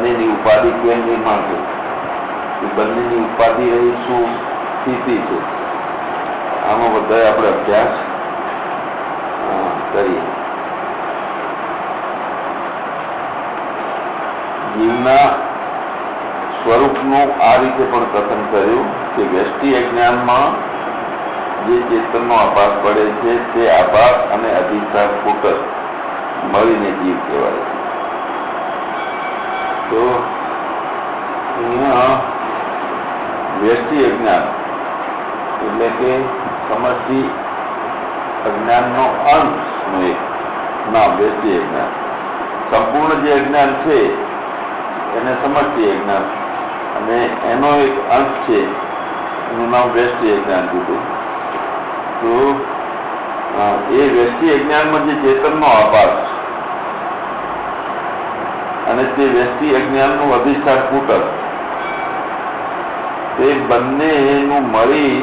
બંનેની ઉપાધિ કેમ નિર્માણ થઈ, એ બંનેની ઉપાધિ રહી શું સ્થિતિ છે, આમાં બધા આપણે અભ્યાસ કરીએ. જીવના સ્વરૂપનું આ રીતે પણ કથન કર્યું કે વ્યષ્ટિ અજ્ઞાનમાં જે ચેતનનો આભાસ પડે છે તે આભાસ અને અધિષ્ઠાન ફૂટક મળીને જીવ કહેવાય છે. તો અહીંયા વ્યષ્ટિ અજ્ઞાન એટલે કે સમષ્ટિ અજ્ઞાનનો અંશનો એક નામ વ્યષ્ટિ અજ્ઞાન. સંપૂર્ણ જે અજ્ઞાન છે એને સમષ્ટિ અજ્ઞાન અને એનો એક અંશ છે એનું નામ વ્યષ્ટિ અજ્ઞાન કીધું. તો એ વ્યષ્ટિ અજ્ઞાનમાં જે ચેતનનો આભાસ અને તે વ્યષ્ટિ અજ્ઞાનનું અધિષ્ઠાન ફૂટક તે બંનેનું મળી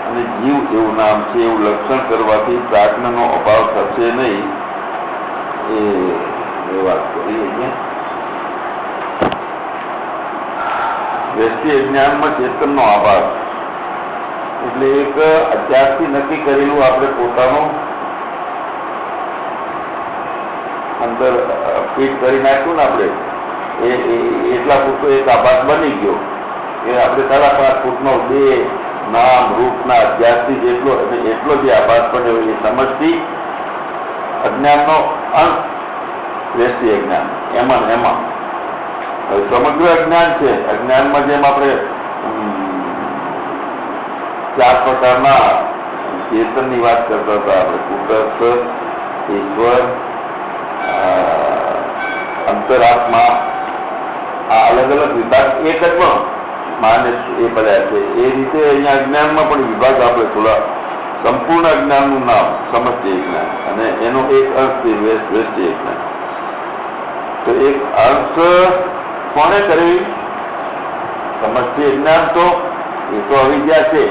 અને જીવ એવું નામ છે એવું લક્ષણ કરવાથી પ્રાજ્ઞનો અભાવ થશે નહીં એ વાત કરી. અહીંયા વ્યષ્ટિ અજ્ઞાનમાં ચેતનનો આભાસ એટલે એક અત્યારથી નક્કી કરેલું આપણે પોતાનું અંદર ફીટ કરી નાખ્યું ને આપણે એટલા પૂરતો એક આભાસ બની ગયો કે આપણે 5.5 ફૂટનો દેહ નામ રૂપના અધ્યાસથી જેટલો અને એટલો જે આભાસ પડ્યો એ સમજથી અજ્ઞાનનો અંશ વ્યષ્ટિ અજ્ઞાન એમાં સમગ્ર અજ્ઞાન છે. અજ્ઞાનમાં જેમ આપણે 4 પ્રકારના ચેતનની વાત કરતા હતા આપણે, કુટસ્થ, ઈશ્વર, અંતરાત્મા, આ અલગ અલગ વિભાગ એક જ પણ માને એ પડ્યા છે. એ રીતે અહીંયા અજ્ઞાનમાં પણ વિભાગ આપણે થોડા સંપૂર્ણ અજ્ઞાનનું નામ સમષ્ટિ અજ્ઞાન અને એનો એક અંશ છે વ્યષ્ટિ અજ્ઞાન. તો એક અંશ કોને કરવી? સમષ્ટિ અજ્ઞાન તો એ તો અવિદ્યા છે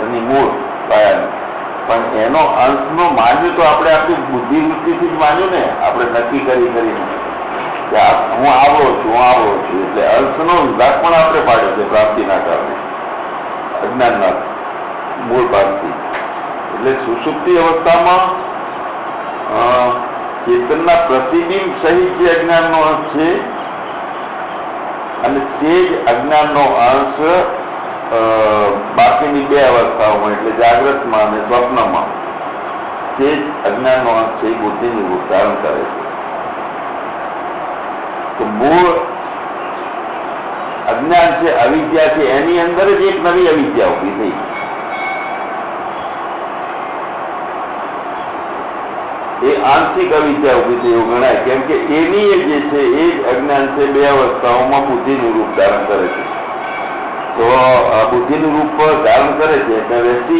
એની મૂળ પાયાની, પણ એનો અંશનો માન્યું તો આપણે આપણી બુદ્ધિવૃત્તિથી જ માન્યું ને, આપણે નક્કી કરીને કે હું આવડો છું એટલે અંશનો વિભાગ પણ આપણે પાડ્યો છે પ્રાપ્તિના કારણે અજ્ઞાનના મૂળ ભાગથી. એટલે સુષુપ્તિ અવસ્થામાં ચેતનના પ્રતિબિંબ સહિત જે અજ્ઞાનનો અંશ છે અને તે જ અજ્ઞાનનો અંશ બાકીની 2 અવસ્થાઓમાં એટલે જાગ્રતમાં અને સ્વપ્નમાં તે જ અજ્ઞાનનો અંશ છે બુદ્ધિનું રૂપ ધારણ કરે છે. તો મૂળ અજ્ઞાન છે અવિદ્યા છે એની અંદર જ એક નવી અવિદ્યા ઉભી થઈ. એ આંશિક અવિદ્યા ઉભી થઈ એવું ગણાય, કેમ કે એની એ જે છે એ જ અજ્ઞાન છે 2 અવસ્થાઓમાં બુદ્ધિનું રૂપ ધારણ કરે છે. તો બુદ્ધિનું રૂપ ધારણ કરે છે એટલે વ્યક્તિ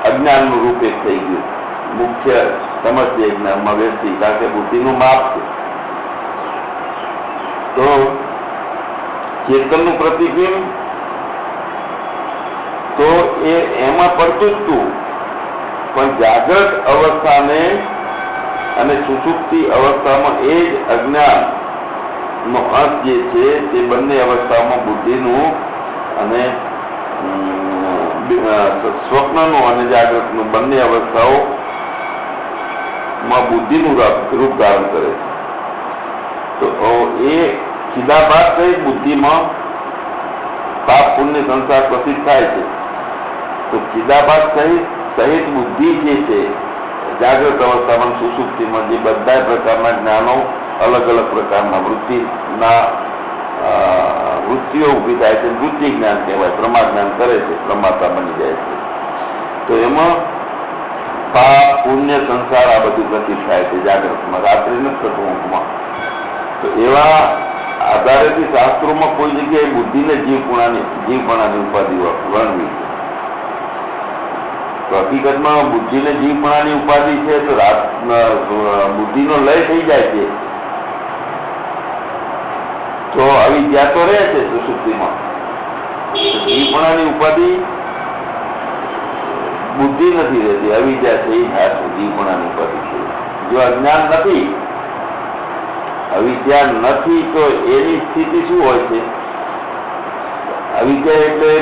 અજ્ઞાનનું રૂપ એક થઈ ગયું. મુખ્ય સમષ્ટિ અજ્ઞાનમાં વ્યક્તિ, કારણ કે બુદ્ધિનું માપ છે. તો ચેતનનું પ્રતિબિંબ તો એમાં પડતું જ તું, પણ જાગ્રત અવસ્થાને અને સુષુપ્તિ અવસ્થામાં એ જ અજ્ઞાન નો અંશ જે છે તે બંને અવસ્થામાં બુદ્ધિનું અને સ્વપ્નનું અને જાગ્રતનું બંને અવસ્થાઓમાં બુદ્ધિનું રૂપ ધારણ કરે છે. તો એ ચિદાભાસ સહિત બુદ્ધિમાં પાપ પુણ્ય સંસાર પ્રસિદ્ધ થાય છે. તો ચિદાભાસ સહિત બુદ્ધિ જે છે જાગ્રત અવસ્થામાં સુષુપ્તિમાં જે બધા પ્રકારના જ્ઞાનો અલગ અલગ પ્રકારના વૃત્તિઓ ઊભી થાય છે, વૃત્તિ જ્ઞાન કહેવાય, પ્રમા જ્ઞાન કરે છે, પ્રમાતા બની જાય છે. તો એમાં પાપ પુણ્ય સંસાર આ બધું પ્રસિદ્ધ થાય છે જાગ્રતમાં, રાત્રિ નથી થતું ઊંઘમાં. તો એવા આધારેથી શાસ્ત્રોમાં કોઈ જગ્યાએ બુદ્ધિને જીવપણાની ઉપાધિ વર્ણવી છે. તો હકીકતમાં બુદ્ધિને જીવપણાની ઉપાધિ છે તો બુદ્ધિનો લય થઈ જાય છે તો અવિદ્યા તો રહે છે સુષુપ્તિમાં. જીવપણાની ઉપાધિ બુદ્ધિ નથી રહેતી, અવિદ્યા છે એ થાય જીવપણાની ઉપાધિ છે. જો અજ્ઞાન નથી અવિદ્યા નથી તો એની સ્થિતિ શું હોય છે? અવિદ્યા એટલે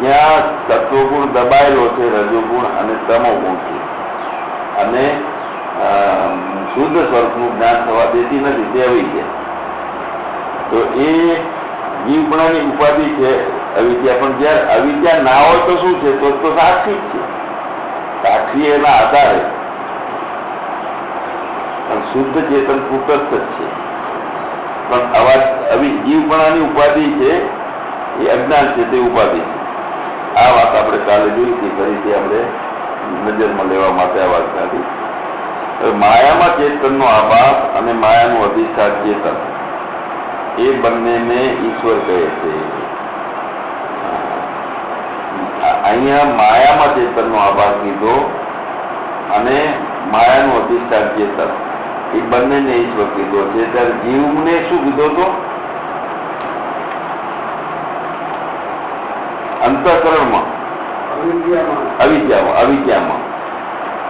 જ્યાં સત્વગુણ દબાયેલો છે, રજોગુણ અને તમોગુણ છે, અને શુદ્ધ સ્વરૂપનું જ્ઞાન થવા દેતી નથી, તે અવિદ્યા. તો એ જીવપણાની ઉપાધિ છે અવિદ્યા. પણ જયારે અવિદ્યા ના હોય તો શું છે? તો સાક્ષી જ છે. સાક્ષી એના આધારે પણ શુદ્ધ ચેતન કૃતસ્થ જ છે. પણ આવા જીવપણાની ઉપાધિ છે એ અજ્ઞાન છે, તે ઉપાધિ છે. આ વાત આપણે કાલે જોઈ હતી, ફરીથી આપણે નજરમાં લેવા માટે આ વાત કાઢી. માયામાં ચેતનનો આભાસ અને માયાનું અધિષ્ઠાન ચેતન, એ બંનેને ઈશ્વર કહે છે. અહીંયા માયામાં ચેતનનો આભાસ કીધો અને માયાનું અધિષ્ઠાન ચેતન, એ બંનેને ઈશ્વર કીધો છે. ત્યારે જીવને શું કીધો હતો? અંતઃકરણમાં, અવિદ્યામાં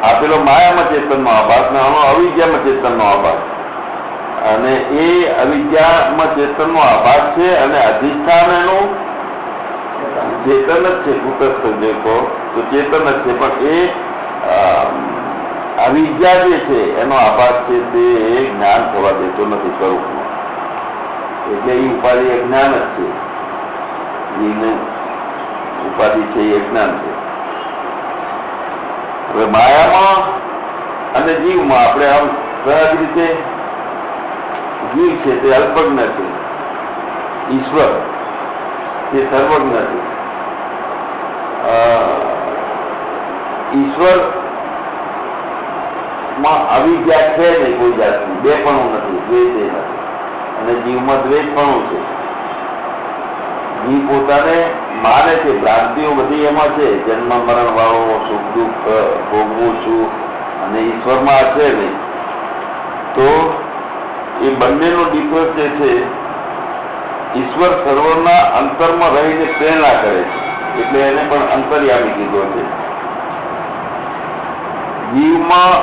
આપેલો માયામાં ચેતનનો આભાસ ને આનો અવિદ્યામાં ચેતનનો આભાસ. અને એ અવિદ્યામાં ચેતનનો આભાસ છે અને અધિષ્ઠાન એનું ચેતન જ છે. કુટસ્થ દેખો તો ચેતન જ છે, પણ એ અવિદ્યા જે છે એનો આભાસ છે તે જ્ઞાન થવા દેતો નથી સ્વરૂપમાં. એટલે એ ઉપાધિ અજ્ઞાન જ છે. એને ઉપાધિ છે એ અજ્ઞાન છે. હવે માયામાં અને જીવમાં આપણે આમ સહજ રીતે, જીવ છે તે અલ્પજ્ઞ છે, ઈશ્વર તે સર્વજ્ઞ છે. ઈશ્વર માં અવિદ્યા છે નહીં કોઈ જાતની, બે પણ નથી, દ્વેષ નથી. અને જીવમાં દ્વેષ પણ છે. જીવ પોતાને માને છે, ભ્રાંતિઓ બધી એમાં છે, જન્મ મરણ વાળો, સુખ દુઃખ ભોગવું છું, અને ઈશ્વરમાં છે નહીં. તો એ બંનેનો ડિફરન્સ જે છે, ઈશ્વર સર્વના અંતરમાં રહીને પ્રેરણા કરે છે, એટલે એને પણ અંતર્યામી કીધો છે. જીવમાં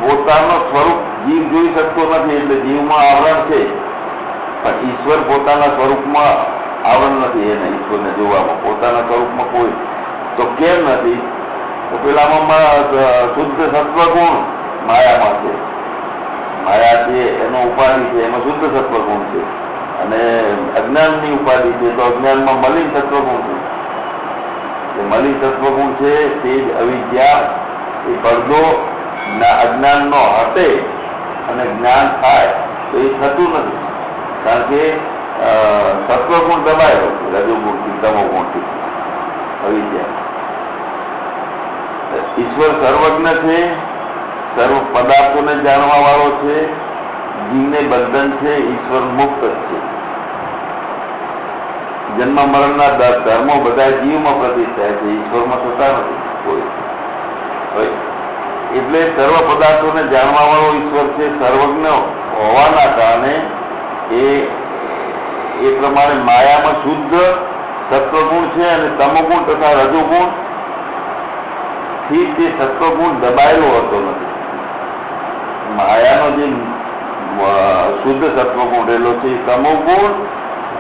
પોતાનો સ્વરૂપ જીવ જોઈ શકતો નથી, એટલે જીવમાં આવરણ છે, પણ ઈશ્વર પોતાના સ્વરૂપમાં આવરણ નથી. એને ઈશ્વરને જોવામાં પોતાના સ્વરૂપમાં કોઈ તો કેમ નથી? તો પેલામાં શુદ્ધ સત્વગુણ માયામાં છે. માયા છે એનો ઉપાધિ છે, એમાં શુદ્ધ સત્વગુણ છે. અને અજ્ઞાનની ઉપાધિ છે તો અજ્ઞાનમાં મલિન સત્વગુણ છે. જે મલિન સત્વગુણ છે તે જ અવિદ્યા, એ પડદો અજ્ઞાનનો હટે અને જ્ઞાન થાય તો એ થતું નથી. કારણ કે સત્વગુણ દબાયો છે રજોગુણથી, તમોગુણથી, અવિદ્યા. ઈશ્વર સર્વજ્ઞ છે, સર્વ પદાર્થોને જાણવા વાળો છે, જીવને બંધન છે, ઈશ્વર મુક્ત જ છે. જન્મ મરણના ધર્મો બધા જીવમાં પ્રતિષ્ઠ થાય છે, ઈશ્વરમાં થતા નથી કોઈ. એટલે સર્વ પદાર્થોને જાણવા વાળો ઈશ્વર છે. સર્વજ્ઞ હોવાના કારણે એ પ્રમાણે માયામાં શુદ્ધ સત્વગુણ છે અને તમોગુણ તથા રજોગુણ થી તે સત્વગુણ દબાયેલો હોતો નથી. માયાનો જે શુદ્ધ સત્વગુણ રહેલો છે તમોગુણ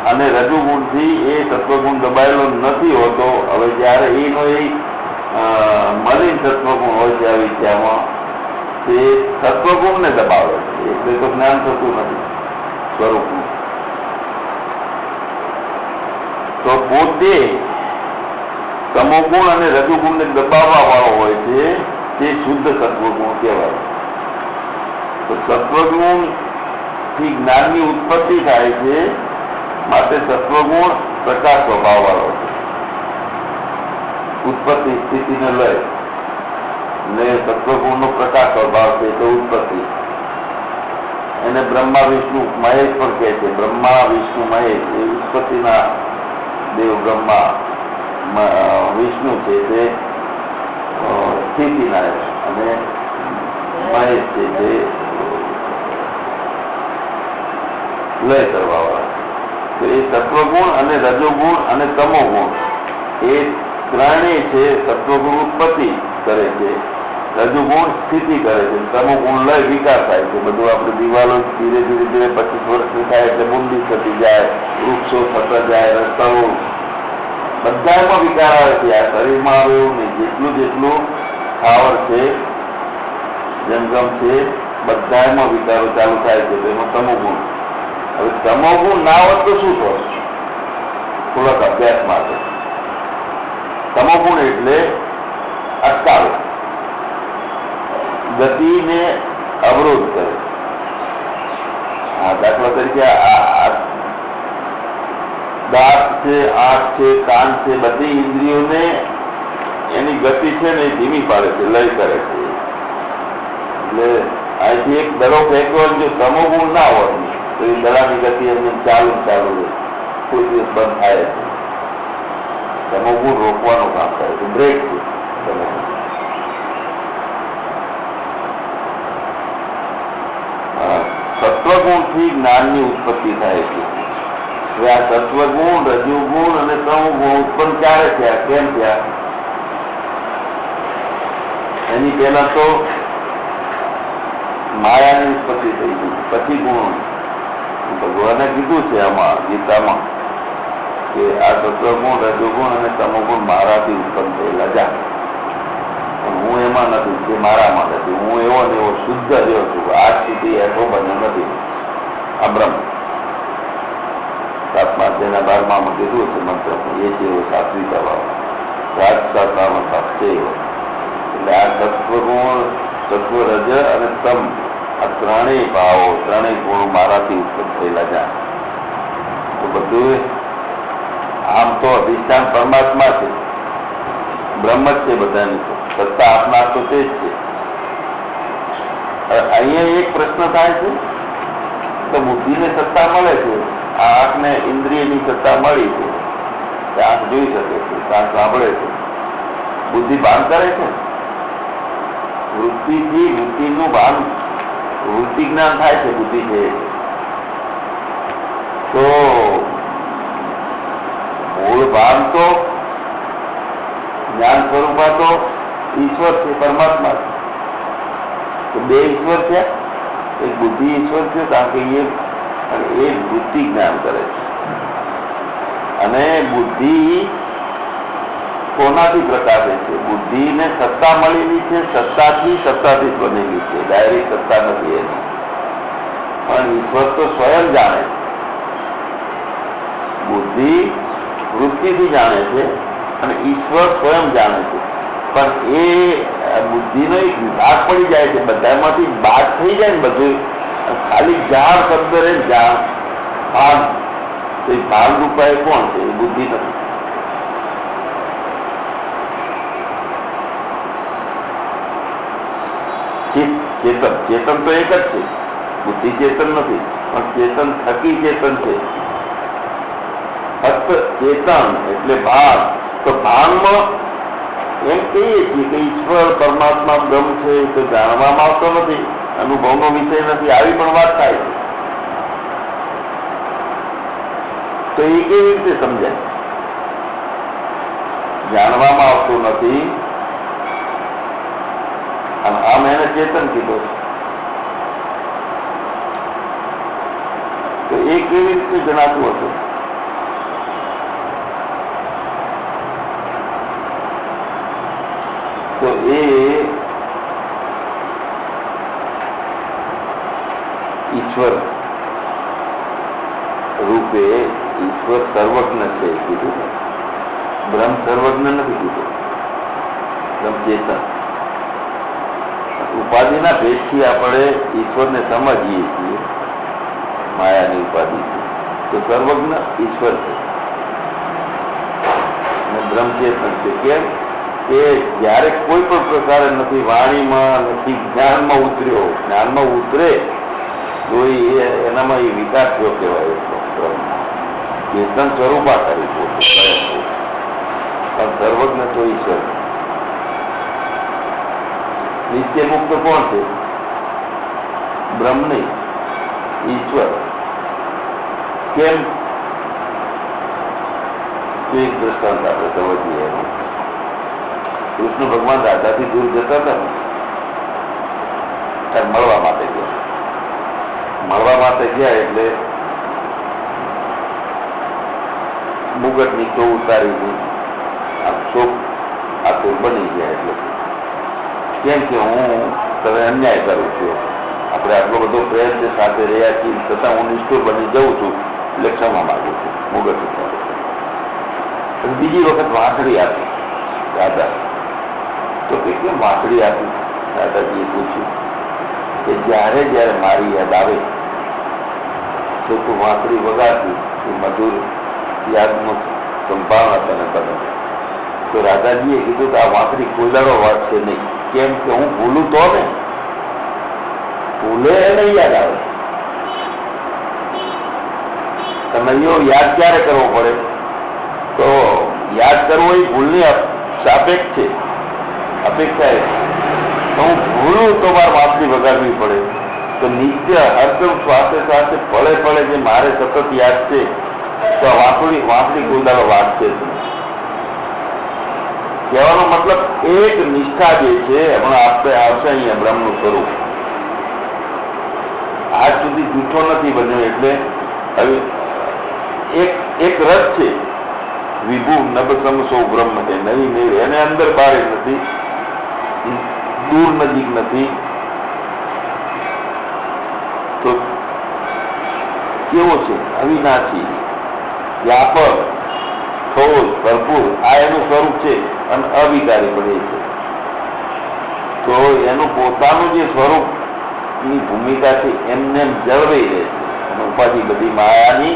અને રજોગુણથી એ સત્વગુણ દબાયેલો નથી હોતો. હવે જ્યારે એનો એ મલિન સત્વગુણ હોય છે અવિદ્યામાં, તે સત્વગુણને દબાવે છે, એટલે તો જ્ઞાન થતું નથી સ્વરૂપનું. તો પોતે તમોગુણ અને રજોગુણને દબાવવા વાળો હોય છે, તે શુદ્ધ સત્વગુણ કહેવાય. તો સત્વગુણ થી જ્ઞાનની ઉત્પત્તિ થાય છે, માટે સત્વગુણ પ્રકાશ સ્વભાવ વાળો છે. ઉત્પત્તિ સ્થિતિને લય ને સત્વગુણનો પ્રકાશ સ્વભાવ છે તો ઉત્પત્તિ. એને બ્રહ્મા વિષ્ણુ મહેશ પણ કહે છે. બ્રહ્મા વિષ્ણુ મહેશ એ ઉત્પત્તિના દેવ. બ્રહ્મા વિષ્ણુ છે તે સ્થિતિના, અને મહેશ છે તે લય કરવા વાળા. તો એ સત્વગુણ અને રજોગુણ અને તમોગુણ એ ત્રણેય છે સત્વગુણ ઉત્પત્તિ કરે છે રજુગુણ સ્થિતિ કરે છે, તમોગુણ લય વિકાર થાય છે. બધું આપણે દિવાલો ધીરે ધીરે ધીરે 25 વર્ષની થાય એટલે બુંદી થતી જાય, વૃક્ષો થતા જાય, રસ્તાઓ બધામાં વિકાર આવે છે. આ શરીરમાં આવે એવું નહીં. જેટલું જેટલું ખાવર છે, જંગમ છે, બધામાં વિકારો ચાલુ થાય છે. એમાં તમોગુણ. હવે તમોગુણ ના હોત તો શું થશે? થોડાક અભ્યાસ માટે. તમોગુણ એટલે અટકાવે, ગતિને અવરોધ કરે. દાખલા તરીકે દાંત છે, આંખ છે, કાન છે, બધી ઇન્દ્રિયોને એની ગતિ છે ને ધીમી પાડે છે, લય કરે છે. એટલે અહીંથી એક દડો ફેંકવો, જો તમોગુણ ના હોય તો એ દડાની ગતિ એમને ચાલુ રહે, કોઈ દિવસ બંધ થાય છે. તમોગુણ રોકવાનું કામ કરે છે, બ્રેક છે તમોગુણ. સત્વગુણથી જ્ઞાનની ઉત્પત્તિ થાય છે. હવે આ સત્વગુણ, રજુગુણ અને તમોગુણ ઉત્પન્ન ક્યારે થયા, કેમ થયા? એની પહેલા તો માયાની ઉત્પત્તિ થઈ ગઈ, પછી ગુણો. ભગવાને કીધું છે આમાં ગીતામાં કે આ સત્વગુણ, રજુગુણ અને તમોગુણ મારાથી ઉત્પન્ન થયેલા જા, પણ હું એમાં નથી, તે મારામાં નથી. હું એવો ને એવો શુદ્ધ રહ્યો છું, આજ સુધી એસો બન્યો નથી. આ બ્રહ્મ 7મા અધ્યાયના 12માં કીધું છે મંત્ર, એ છે એવો સાત્વિક ભાવ, રાજસાત્માં સાચે એવો. એટલે આ સત્વગુણ, સત્વ, રજ અને તમ, આ ત્રણેય ભાવો, ત્રણેય ગુણો મારાથી ઉત્પન્ન થયેલા જા. તો બધું આમ તો અધિષ્ઠાન પરમાત્મા છે, બ્રહ્મ જ છે, બધાની સત્તા આપનાર તો તે જ છે. અહીંયા એક પ્રશ્ન થાય છે તો બુદ્ધિને સત્તા મળે છે, આ આંખને ઇન્દ્રિયની સત્તા મળી છે, આંખ જોઈ શકે છે, કાન સાંભળે છે, બુદ્ધિ ભાન કરે છે. વૃત્તિથી વૃત્તિનું ભાન, વૃત્તિ જ્ઞાન થાય છે, બુદ્ધિ છે. તો મૂળ ભાન તો જ્ઞાન સ્વરૂપા તો ઈશ્વર છે, પરમાત્મા છે. તો બે ઈશ્વર છે, એક બુદ્ધિ ઈશ્વર છે, કારણ કે એ બુદ્ધિ જ્ઞાન કરે છે. અને બુદ્ધિ કોનાથી પ્રકાશે છે? બુદ્ધિને સત્તા મળેલી છે, સત્તાથી બનેલી છે, ડાયરેક્ટ સત્તા નથી એની. પણ ઈશ્વર તો સ્વયં જાણે છે. બુદ્ધિ વૃત્તિથી જાણે છે અને ઈશ્વર સ્વયં જાણે છે. પણ એ બુદ્ધિનો એક વિભાગ પડી જાય છે, બધામાંથી બાદ થઈ જાય ને બધું, ખાલી જાણ શબ્દ રહે, જાણ ભાન. તો એ ભાન રૂપા એ કોણ છે? એ બુદ્ધિ નથી. ચેતન, ચેતન તો એક જ છે, બુદ્ધિ ચેતન નથી, પણ ચેતન થકી ચેતન છે. ફક્ત ચેતન એટલે ભાન. તો ભાનમાં એમ કહીએ છીએ કે ઈશ્વર, પરમાત્મા, બ્રહ્મ છે, એ તો જાણવામાં આવતો નથી, અનુભવનો વિષય નથી, આવી પણ વાત થાય છે. તો એ કેવી રીતે સમજાય? જાણવામાં આવતું નથી, આમ એને ચેતન કીધું. તો એ કેવી રીતે જણાતું હશે? તો એ ઈશ્વર રૂપે, ઈશ્વર સર્વજ્ઞ છે કીધું, બ્રહ્મ સર્વજ્ઞ નથી કીધું. બ્રહ્મ ચેતન. ઉપાધિના ભેદથી આપણે ઈશ્વરને સમજીએ છીએ, માયાની ઉપાધિ છે. તો સર્વજ્ઞ ઈશ્વર છે અને બ્રહ્મ ચેતન છે. કેમ કે જયારે કોઈ પણ પ્રકારે નથી વાણીમાં, નથી જ્ઞાનમાં ઉતર્યો, જ્ઞાનમાં ઉતરે તો એનામાં એ વિકાસ થયો કહેવાય. ચેતન સ્વરૂપા કરી પણ સર્વજ્ઞ તો ઈશ્વર. નિત્ય મુક્ત કોણ છે? બ્રહ્મ નહીં, ઈશ્વર. કેમ? એક દ્રષ્ટાંત આપણે સમજીએ. કૃષ્ણ ભગવાન રાધાથી દૂર જતા હતા ને, મળવા માટે ગયા. મળવા માટે ગયા એટલે મુગટની તો ઉતારી આ શોક આતુર બની ગયા. એટલે કેમ કે હું તમે અન્યાય કરું છું, આપણે આટલો બધો પ્રયત્ન સાથે રહ્યા છીએ છતાં હું નિષ્ઠુર બની જઉં છું, એટલે ક્ષમા માગું છું. મુગટ બીજી વખત વાંસળી આપી દાદા. તો કેમ વાંસળી આપી? દાદાજીએ પૂછ્યું કે જ્યારે જ્યારે મારી યાદ આવે તો તું વાંસળી વગાડતી, એ મધુર યાદનું સંભાવના તને બને. તો રાધાજીએ કીધું કે આ વાંસળી કોયલાનો વાગશે નહીં. કેમ કે હું ભૂલું તો ને, ભૂલે એને યાદ આવે. તમે યાદ ક્યારે કરવો પડે? તો યાદ કરવો એ ભૂલની સાપેક્ષ છે, અપેક્ષા. હું ભૂલું તો મારે વાંસળી વગાડવી પડે. તો નિત્ય હરદમ શ્વાસે શ્વાસે પળે પળે જે મારે સતત યાદ છે, તો વાંસળી ગોદાળો વાગશે. કહેવાનો મતલબ એક નિષ્ઠા જે છે, હમણાં આપણે આવશે અહીંયા બ્રહ્મનું સ્વરૂપ આજ સુધી જૂઠો નથી બન્યો. એટલે હવે એક રસ છે, વિભુ નભસમ સૌ બ્રહ્મ છે, નવી મેળ. એને અંદર બહાર નથી, દૂર નજીક નથી. તો કેવો છે? અવિનાશી, વ્યાપક, ઠોસ, ભરપૂર. આ એનું સ્વરૂપ છે અને અવિકારી પડે છે. તો એનું પોતાનું જે સ્વરૂપની ભૂમિકા છે એમને જળવાઈ રહે છે. અને ઉપાધિ બધી માયાની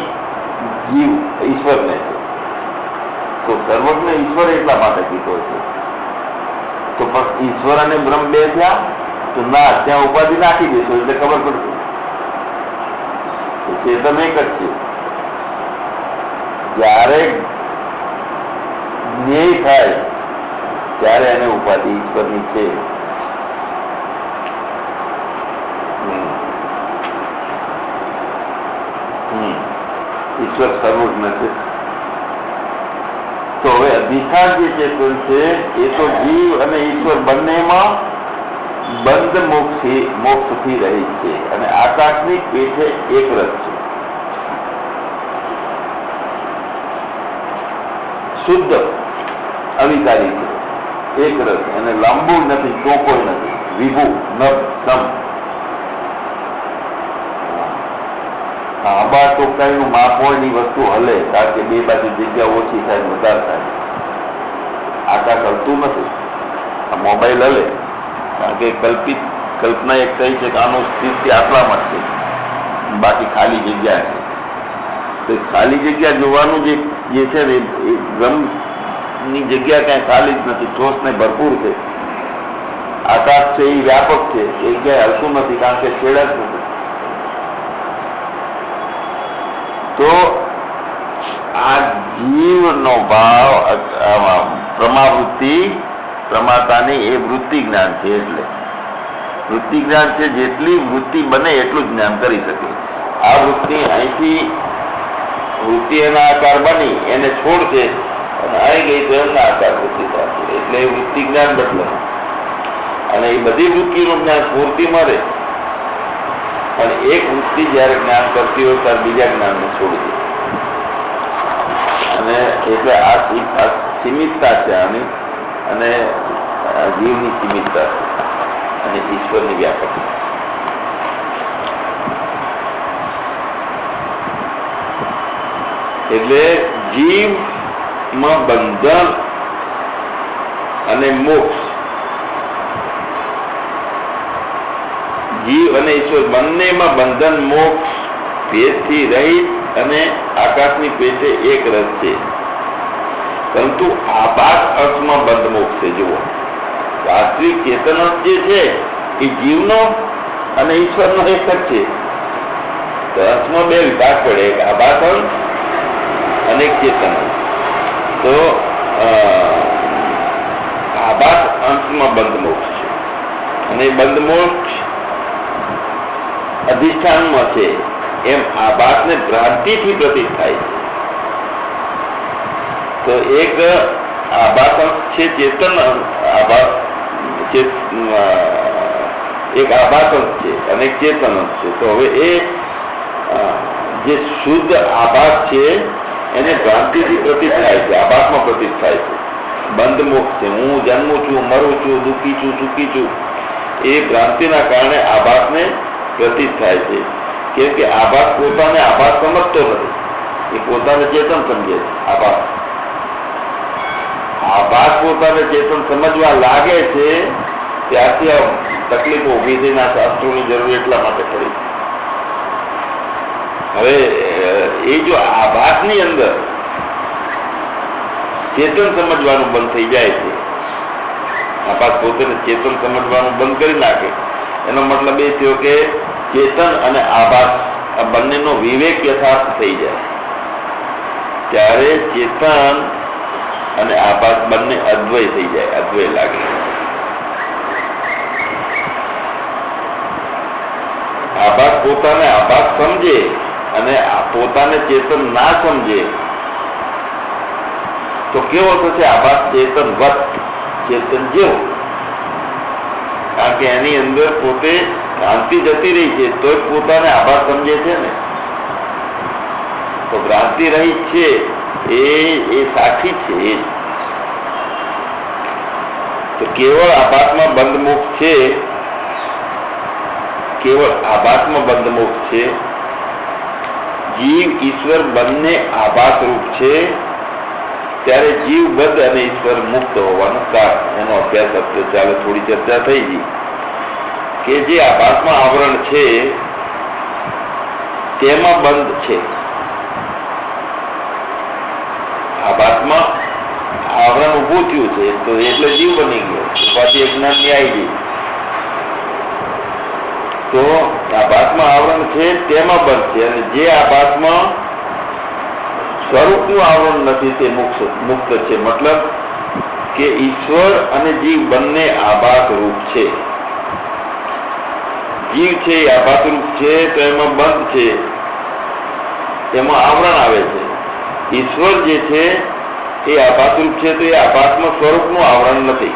જીવ ઈશ્વરને છે. તો સર્વજ્ઞ ઈશ્વર એટલા માટે કીધો છે. તો પણ ઈશ્વર અને બ્રહ્મ બે થયા તો ના, ત્યાં ઉપાધિ નાખી દેશો એટલે ખબર પડશે. ચેતન એક જ છે. જ્યારે જ્ઞેય થાય ત્યારે એને ઉપાધિ ઈશ્વરની છે. ઈશ્વર સર્વજ્ઞ છે. તો હવે અધિષ્ઠાન જે ચેતન છે એ તો જીવ અને ઈશ્વર બંનેમાં બંધ મોક્ષથી રહી છે. અને આકાશની પેઠે એક રસ છે, શુદ્ધ અવિકારી છે, એક રસ. એને લાંબુ નથી, ચોખ્ખો નથી, વિભુ નભ સમ. આંબા ચોખ્ખાઈનું માપ હોય ની વસ્તુ હલે, કારણ કે બે બાજુ જગ્યા ઓછી થાય, વધારે થાય. આકાશ હલતું નથી. આ મોબાઈલ હલે કારણ કે કલ્પના એક થઈ છે કે આનું સ્થિતિ આટલામાં છે, બાકી ખાલી જગ્યા છે. તો ખાલી જગ્યા જોવાનું જે છે ને, એ બ્રહ્મની જગ્યા કઈ ખાલી જ નથી, ઠોસ ને ભરપૂર છે. આકાશ છે એ વ્યાપક છે, એ ક્યાંય હલતું નથી કારણ કે છેડા જ નથી. તો આ જીવનો ભાવ પ્રમાવૃત્તિ, પ્રમાતાની એ વૃત્તિ જ્ઞાન છે. એટલે વૃત્તિ જ્ઞાન છે, જેટલી વૃત્તિ બને એટલું જ જ્ઞાન કરી શકે. આ વૃત્તિ અહીંથી વૃત્તિ એના આકાર બની એને છોડશે અને આવી ગઈ તો એમના આકાર વૃત્તિ થશે. એટલે એ વૃત્તિ જ્ઞાન બદલે. અને એ બધી વૃત્તિનું જ્ઞાન પૂર્તિ મળે. પણ એક વૃત્તિ જયારે જ્ઞાન કરતી હોય ત્યારે બીજા જ્ઞાનને છોડી દે. અને એટલે આ સીમિતતા છે આની, અને જીવની સીમિતતા છે અને ઈશ્વરની વ્યાપકતા. એટલે જીવમાં બંધન અને મોક્ષ, જીવ અને ઈશ્વર બંનેમાં બંધન મોક્ષ ભેદથી રહિત અને આકાશની પેટે એક રસ છે. પરંતુ આભાસ અર્થમાં બંધ મોક્ષ છે. જુઓ, વાસ્તવિક ચેતન જે છે એ જીવનો અને ઈશ્વરનો એક જ છે. તો અર્થમાં બે વિભાગ પડે, એક આભાસ અંશ અને એક ચેતન અંશ. તો આભાસ અંશમાં બંધ મોક્ષ છે અને બંધ મોક્ષ અધિષ્ઠાનમાં છે. એમ આભાસને ભ્રાંતિથી પ્રતીત થાય છે. તો એક આભાસ અંશ છે, ચેતન આભાસ એક આભાસ છે અને એક ચેતન છે. તો હવે એ જે શુદ્ધ આભાસ છે એને ભ્રાંતિથી પ્રતીત થાય છે, આભાસમાં પ્રતીત થાય છે. બંધ મોક્ષ છે, હું જન્મું છું, મરું છું, દુઃખી છું, સુખી છું, એ ભ્રાંતિના કારણે આભાસને પ્રતીત થાય છે. કેમ કે આભાસ પોતાને આભાસ સમજતો નથી, એ પોતાને ચેતન સમજે છે. આભાસ પોતાને ચેતન સમજવા લાગે છે ત્યારથી આ તકલીફો ઉભી થઈને આ શાસ્ત્રોની જરૂર એટલા માટે પડી. હવે એ જો આભાસની અંદર ચેતન સમજવાનું બંધ થઈ જાય છે, આભાસ પોતે ચેતન સમજવાનું બંધ કરી નાખે, એનો મતલબ એ થયો કે ચેતન અને આભાસ આ બંનેનો વિવેક યથાર્થ થઈ જાય, ત્યારે ચેતન અને આભાસ બંને અદ્વય થઈ જાય, અદ્વય લાગે. આભાસ પોતાને આભાસ સમજે અને પોતાને ચેતન ના સમજે તો કેવો થશે? આભાસ ચેતન વત, ચેતન જેવો. કારણ કે એની અંદર પોતે ભ્રાંતિ જતી રહી છે તો જ પોતાને આભાસ સમજે છે ને. તો ભ્રાંતિ રહી છે એ સાક્ષી છે. તો કેવળ આભાસમાં બંધ મોક્ષ છે, કેવળ આભાસમાં બંધ મોક્ષ છે. જીવ ઈશ્વર બંને આભાસ રૂપ છે, ત્યારે જીવ બદ્ધ અને ઈશ્વર મુક્ત હોવાનું કારણ. એનો અભ્યાસ અત્યારે ચાલે, થોડી ચર્ચા થઈ ગઈ કે જે આભાસમાં આવરણ છે તેમાં બંધ છે. આભાસમાં આવરણ ઉભું થયું છે તો એટલે જીવ બની ગયો, પછી અજ્ઞાનની આવી ગઈ. તો આભાસમાં આવરણ છે તેમાં બંધ છે, અને જે આભાસમાં સ્વરૂપનું આવરણ નથી તે મુક્ત છે. મતલબ કે ઈશ્વર અને જીવ બંને આભાસ રૂપ છે. જીવ છે એ આભાસ રૂપ છે તો એમાં બંધ છે, એમાં આવરણ આવે છે. ઈશ્વર જે છે એ આભાસ રૂપ છે તો એ આભાસમાં સ્વરૂપનું આવરણ નથી.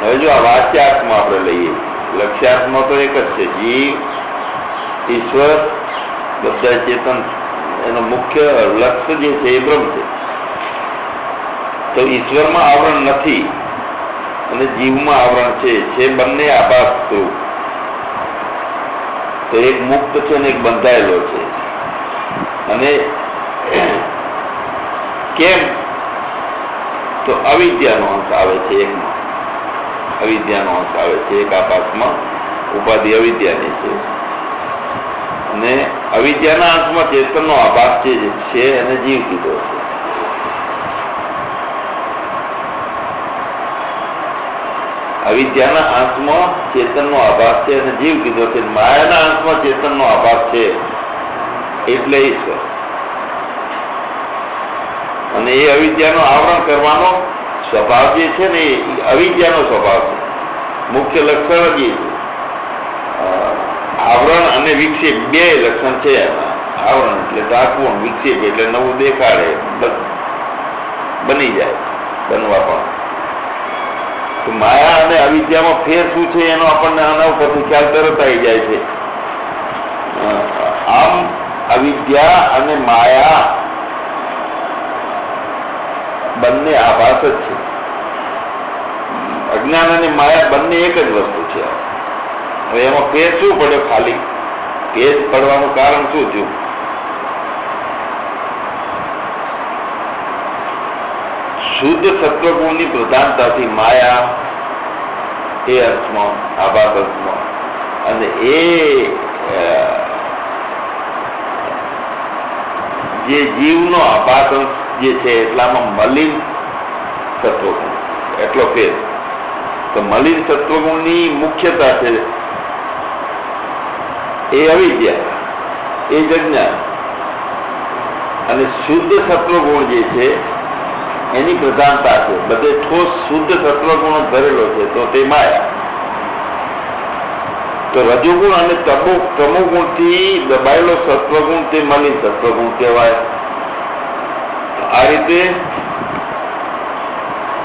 હવે જો આ વાચ્યાર્થમાં આપણે લઈએ, લક્ષ્યાર્થમાં તો એક જ છે, જીવ ઈશ્વર બધા ચેતન, એનો મુખ્ય લક્ષ્ય જે છે એ બ્રહ્મ છે. તો ઈશ્વરમાં આવરણ નથી અને જીવમાં આવરણ છે બંને આભાસ રૂપ. તો એક મુક્ત છે અને એક બંધાયેલો છે. અને કેમ? તો અવિદ્યાનો અંશ આવે છે એકમાં, અવિદ્યાનો અંશ આવે છે એક આભાસમાં. ઉપાધિ અવિદ્યાની છે અને અવિદ્યાના અંશમાં ચેતનનો આભાસ છે એને જીવ કીધો છે. અવિદ્યાના અંશમાં ચેતનનો આભાસ છે અને જીવ કીધો છે. માયાના અંશમાં ચેતનનો આભાસ છે એટલે ઈશ્વર. અને એ અવિદ્યાનો આવરણ કરવાનો સ્વભાવ જે છે ને એ અવિદ્યાનો સ્વભાવ છે. મુખ્ય લક્ષણ જ એ છે. આવરણ અને વિક્ષેપ બે લક્ષણ છે એના. આવરણ એટલે ઢાંકવું, વિક્ષેપ એટલે નવું દેખાડે, બની જાય, બનવા પણ. તો માયા અને અવિદ્યામાં ફેર શું છે એનો આપણને આના ઉપરથી ખ્યાલ તરત આવી જાય છે. આમ અવિદ્યા અને માયા બંને આભાસ જ છે. અજ્ઞાન અને માયા બંને એક જ વસ્તુ છે. હવે એમાં ફેર શું પડ્યો? ખાલી ફેર પડવાનું કારણ શું થયું? શુદ્ધ સત્વગુણની પ્રધાનતાથી માયા એ અર્થમાં, આભાસ અર્થમાં, અને એ જે જીવનો આભાસ અંશ જે છે એટલામાં મલિન સત્વગુણ, એટલો ફેર. તો મલિન સત્વગુણની મુખ્યતા છે એ અવિદ્યા, એ જ અજ્ઞાન. અને શુદ્ધ સત્વગુણ જે છે એની પ્રધાનતા છે. બધે ઠોસ શુદ્ધ સત્વગુણ ધરેલો છે તો તે માયા. તો રજોગુણ અને તમોગુણ થી દબાયેલો સત્વગુણ તે મલિન સત્વગુણ કહેવાય. આ રીતે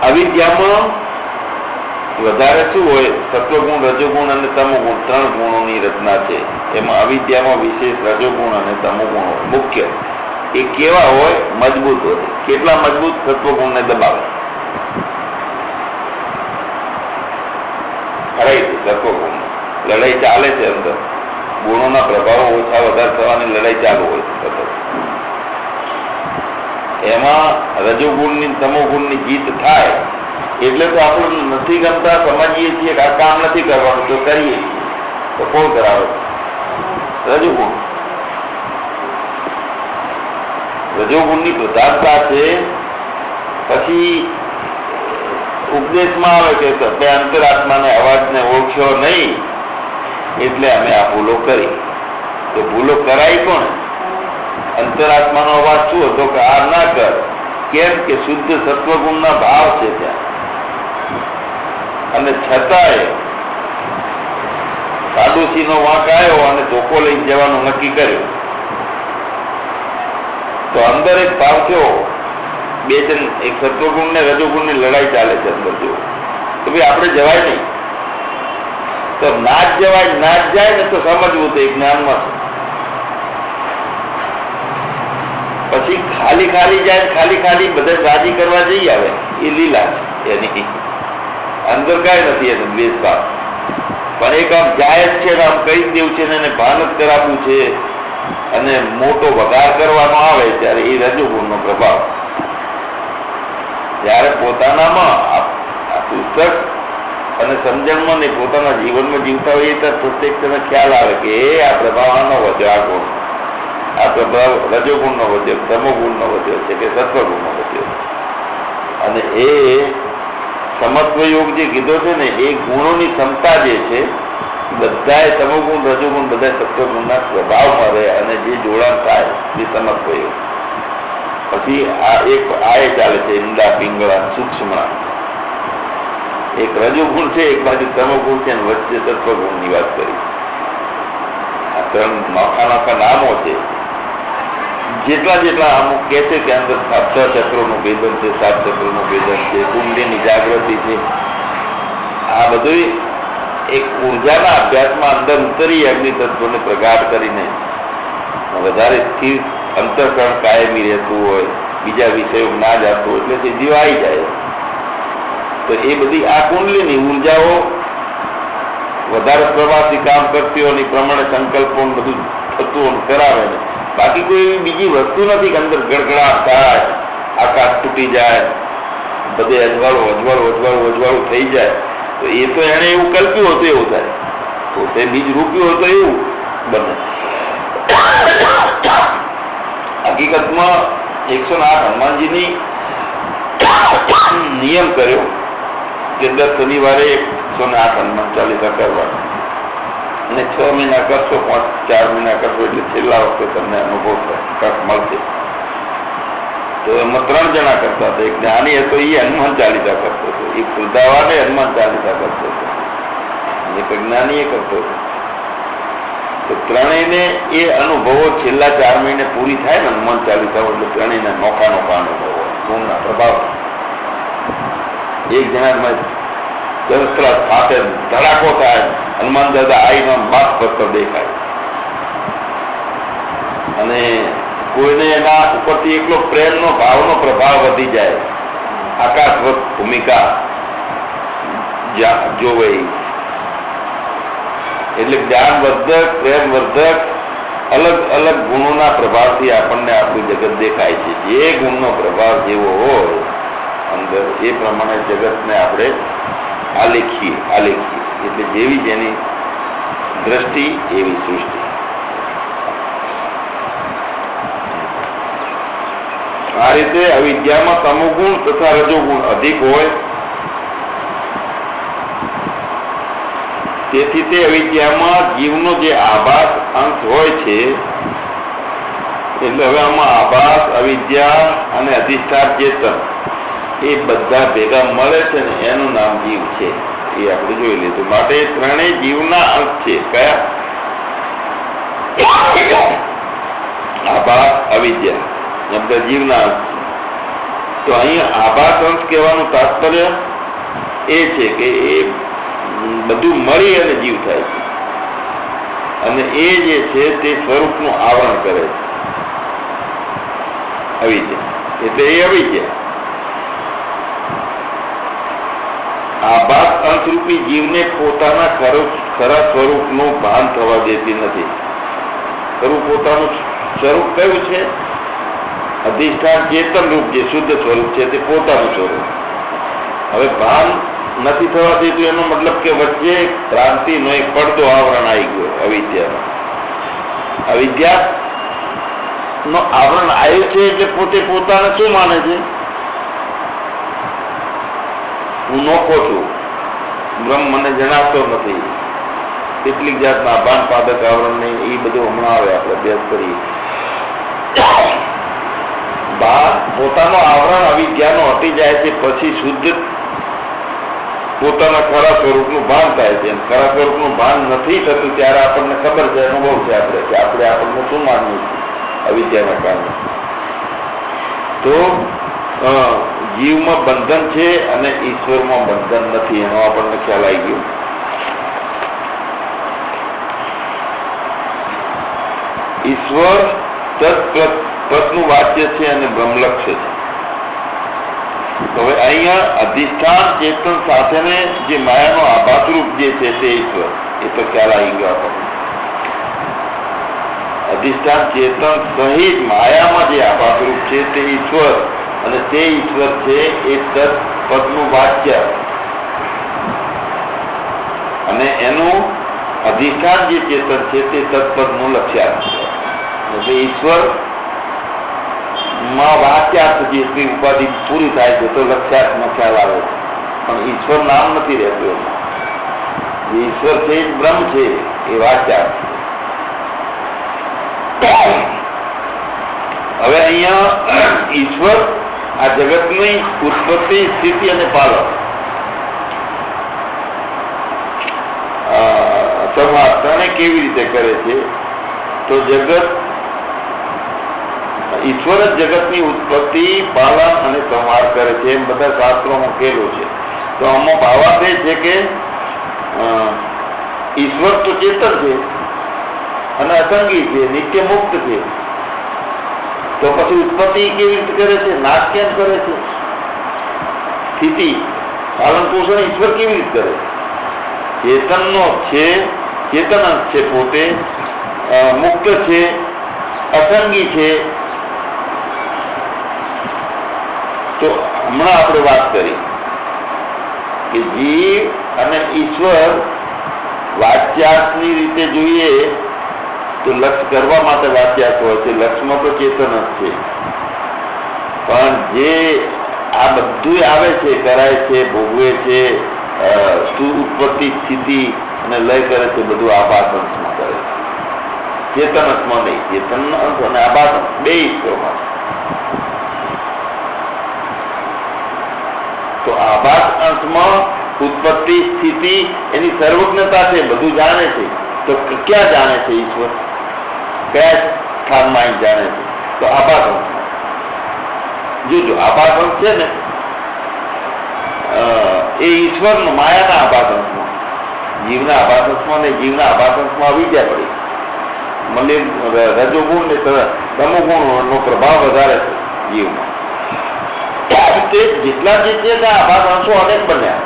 અવિદ્યામાં વધારે શું હોય? સત્વગુણ, રજોગુણ અને તમોગુણ 3 ગુણોની રચના છે. એમાં અવિદ્યામાં વિશેષ રજોગુણ અને તમોગુણ હોય મુખ્ય. એ કેવા હોય? મજબૂત હોય. કેટલા મજબૂત? સત્વગુણને દબાવે. હરાય છે સત્વગુણ. લડાઈ ચાલે છે અંદર. ગુણોના પ્રભાવો ઓછા વધારે થવાની લડાઈ ચાલુ હોય છે સતત. એમાં રજોગુણની તમોગુણની જીત થાય એટલે તો આપણે નથી ગમતા, સમજીએ છીએ કે આ કામ નથી કરવાનું, તો કરીએ. તો કોણ કરાવે? રજોગુણ. રજોગુણની પ્રધાનતા છે. પછી ઉપદેશમાં આવે કે તમે અંતરાત્માને અવાજને ઓળખ્યો નહીં એટલે અમે આ ભૂલો કરી. તો ભૂલો કરાય કોણ? અંતરાત્માનો અવાજ શું હતો કે આ ના કર. કેમ કે શુદ્ધ સત્વગુણના ભાવ છે ત્યાં. અને છતાંય સાડોશીનો વાંક આવ્યો અને ધોકો લઈ જવાનું નક્કી કર્યું. તો અંદર એક ભાવ થયો, બે જણ, એક સત્વગુણ ને રજોગુણની લડાઈ ચાલે છે અંદર. જો તો ભાઈ આપણે જવાય નહીં. તો ના જ જવાય, ના જ જાય ને તો સમજવું તો એક જ્ઞાનમાં. પછી ખાલી ખાલી જાય, ખાલી ખાલી બધા રાજી કરવા જઈ આવે, એ લીલા છે એની. અંદર કઈ નથી એને દ્વેષભાવ. પણ એક આમ જાય જ છે, આમ કહી દેવું છે ને એને ભાન જ કરાવવું છે અને મોટો વઘાર કરવાનો આવે ત્યારે એ રજોગુણનો પ્રભાવ. જ્યારે પોતાનામાં આ પુસ્તક અને સમજણમાં ને પોતાના જીવનમાં જીવતા હોય ત્યારે પ્રત્યેક તેને ખ્યાલ આવે કે એ આ પ્રભાવ આનો વધ્યો, આ ગુણ, આ પ્રભાવ રજોગુણનો વધ્યો, તમોગુણનો વધ્યો છે કે સત્વગુણનો વધ્યો. અને એ સમત્વ યોગ જે કીધો છે ને, એ ગુણોની ક્ષમતા જે છે બધાએ તમોગુણ, રજોગુણ બધા સત્વગુણના સ્વભાવમાં રહે અને જે જોડાણ થાય એ સમત્વ યોગ. પછી આ એક આ ચાલે છે ઈંડા, પિંગળા, સૂક્ષ્મણા. એક રજોગુણ છે, એક બાજુ તમોગુણ છે, અને વચ્ચે સત્વગુણની વાત કરી. આ 3 નોખા નોખા નામો છે. જેટલા અમુક કહે છે કે અંદર 6 ચક્રોનું ભેદન છે, 7 ચક્રોનું ભેદન છે, કુંડલીની જાગૃતિ છે. આ બધું એક ઉર્જાના અભ્યાસમાં અંદર ઉતરી અગ્નિ તત્વોને પ્રગાઢ કરીને વધારે સ્થિર અંતઃકરણ કાયમી રહેતું હોય, બીજા વિષયો ના જતું હોય એટલે સીધી આવી જાય. તો એ બધી આ કુંડલીની ઉર્જાઓ વધારે પ્રવાસી કામ કરતી હોય પ્રમાણે સંકલ્પો બધું થતું કરાવે ને. બાકી કોઈ એવી બીજી વસ્તુ નથી કે અંદર ગડગડાટ થાય, આકાશ તૂટી જાય, બધે અજવાળું થઈ જાય. તો એ તો એને એવું કલ્પ્યું હતું એવું થાય, પોતે બીજ રૂપ્યું હતું એવું બને. હકીકતમાં 108 હનુમાનજીની નિયમ કર્યો કે દર શનિવારે 108 હનુમાન ચાલીસા કરવાના અને 6 મહિના કરશો, 4 મહિના કરશો એટલે છેલ્લા વખતે તમને અનુભવ તક મળશે. તો એમાં 3 જણા કરતા હતા. એક જ્ઞાની હતો, એ હનુમાન ચાલીસા કરતો હતો, એક વૃદ્ધાવાને હનુમાન ચાલીસા કરતો હતો, એક જ્ઞાની એ કરતો હતો. તો ત્રણેયને એ અનુભવો છેલ્લા 4 મહિને પૂરી થાય ને હનુમાન ચાલીસા એટલે ત્રણેયના નોખા અનુભવો, ગુણના પ્રભાવ. એક જણામાં સરસ સાથે ધડાકો થાય, હનુમાન દાદા આવીને માથ પથ્થર દેખાય. અને કોઈને એના ઉપરથી એકલો પ્રેમનો ભાવનો પ્રભાવ વધી જાય, આકાશવત ભૂમિકા જોવે. એટલે જ્ઞાનવર્ધક, પ્રેમવર્ધક, અલગ અલગ ગુણોના પ્રભાવથી આપણને આપણું જગત દેખાય છે. જે ગુણનો પ્રભાવ જેવો હોય અંદર એ પ્રમાણે જગતને આપણે આલેખીએ. એટલે જેવી જેની દ્રષ્ટિ એવી સૃષ્ટિ. આ રીતે અવિદ્યામાં તમોગુણ તથા રજોગુણ અધિક હોય, તેથી તે અવિદ્યામાં જીવનો જે આભાસ અંશ હોય છે, એટલે હવે આમાં આભાસ, અવિદ્યા અને અધિષ્ઠાન ચેતન એ બધા ભેગા મળે છે ને એનું નામ જીવ છે. એ આપણે જોઈ લીધું. માટે ત્રણેય જીવના અંશ છે. કયા? આભાસ, અવિદ્યા એ બધા જીવના અંશ. તો અહીં આભાસ અંશ કહેવાનું તાત્પર્ય એ છે કે એ બધું મળી અને જીવ થાય છે, અને એ જે છે તે સ્વરૂપનું આવરણ કરે છે. અવિદ્યા એટલે એ અવિદ્યા આભાસ અંશરૂપી જીવને પોતાના ખરા સ્વરૂપનું ભાન થવા દેતી નથી. ખરું પોતાનું સ્વરૂપ કયું છે? અધિષ્ઠાન ચેતન રૂપ જે શુદ્ધ સ્વરૂપ છે તે પોતાનું સ્વરૂપ. હવે ભાન નથી થવા દેતું એનો મતલબ કે વચ્ચે ક્રાંતિનો એક પડદો આવરણ આવી ગયો અવિદ્યાનો. અવિદ્યા નો આવરણ આવ્યું છે એટલે પોતે પોતાને શું માને છે? હું નોખો છું, બ્રહ્મ મને જણાતો નથી. કેટલીક જાતના ભાન પાદક આવરણ ને એ બધું હમણાં આવે આપણે અભ્યાસ કરીએ. પોતાનો આવરણ અવિદ્યાનો હટી જાય છે પછી શુદ્ધ પોતાના ખરા સ્વરૂપનું ભાન થાય છે. ખરા સ્વરૂપનું ભાન નથી થતું ત્યારે આપણને ખબર છે, અનુભવ છે આપણે કે આપણે આપણને શું માનવું છે અવિદ્યાના કારણે. તો જીવમાં બંધન છે અને ઈશ્વરમાં બંધન નથી, એનો આપણને ખ્યાલ આવી ગયો. ઈશ્વર તત્નું વાચ્ય છે અને બ્રહ્મલક્ષ્ય છે. હવે અહીંયા અધિષ્ઠાન ચેતન સાથેને જે માયાનો આભાસરૂપ જે છે તે ઈશ્વર, એ તો ખ્યાલ આવી ગયો આપણને. અધિષ્ઠાન ચેતન સહિત માયામાં જે આભાસરૂપ છે તે ઈશ્વર, અને તે ઈશ્વર છે એ તત્પદનું વાચ્ય, અને એનું અધિષ્ઠાન જે ચેતન છે તે તત્પદનું લક્ષ્યાર્થ છે. એટલે ઈશ્વર માં વાચ્યાર્થ જેટલી ઉપાધિ પૂરી થાય છે તો લક્ષ્યાર્થનો ખ્યાલ આવે છે, પણ ઈશ્વર નામ નથી રહેતું એમાં. જે ઈશ્વર છે એ બ્રહ્મ છે એ વાચ્યાર્થ. હવે અહીંયા ઈશ્વર આ જગતની ઉત્પત્તિ, સ્થિતિ અને પાલન સંહાર ત્રણે કેવી રીતે કરે છે? તો જગત ઈશ્વર જ જગતની ઉત્પત્તિ, પાલન અને સંહાર કરે છે એમ બધા શાસ્ત્રોમાં કહેલું છે. તો આમાં ભાવાર્થ એ છે કે ઈશ્વર તો ચેતન છે અને અસંગી છે, નિત્ય મુક્ત છે. તો પછી ઉત્પત્તિ કેવી રીતે કરે છે? નાશ કેમ કરે છે? સ્થિતિ, પાલન પોષણ ઈશ્વર કેવી રીતે કરે? ચેતનનો છે, ચેતન છે, પોતે મુક્ત છે, અસંગી છે. તો હમણાં આપણે વાત કરી કે જીવ અને ઈશ્વર વાચ્યાર્થની રીતે જોઈએ તો લક્ષ કરવા માટે વાચ્યાર્થ હોય છે. લક્ષમાં તો ચેતન જ છે, પણ જે આ બધું આવે છે, કરાય છે, ભોગવે છે, ઉત્પત્તિ, સ્થિતિ અને લય કરે છે, બધું આભાસ અંશમાં કરે છે, ચેતન અંશમાં નહીં. ચેતન અંશ અને આભાસ અંશ બે ઈશ્વરમાં. તો આભાસ અંશમાં ઉત્પત્તિ, સ્થિતિ, એની સર્વજ્ઞતા છે, બધું જાણે છે. તો ક્યાં જાણે છે ઈશ્વર? કયા સ્થાનમાં જાણે છે? તો આભાસ અંશમાં. જો આભાસ અંશ છે ને એ ઈશ્વરનો માયાના આભાસ અંશમાં, જીવના આભાસ અંશમાં ને જીવના આભાસ અંશમાં અવિદ્યા પડી. મને રજોગુણ ને તમોગુણ નો પ્રભાવ વધારે છે જીવમાં. જેટલા જે છે આભાસ અંશો અનેક બન્યા.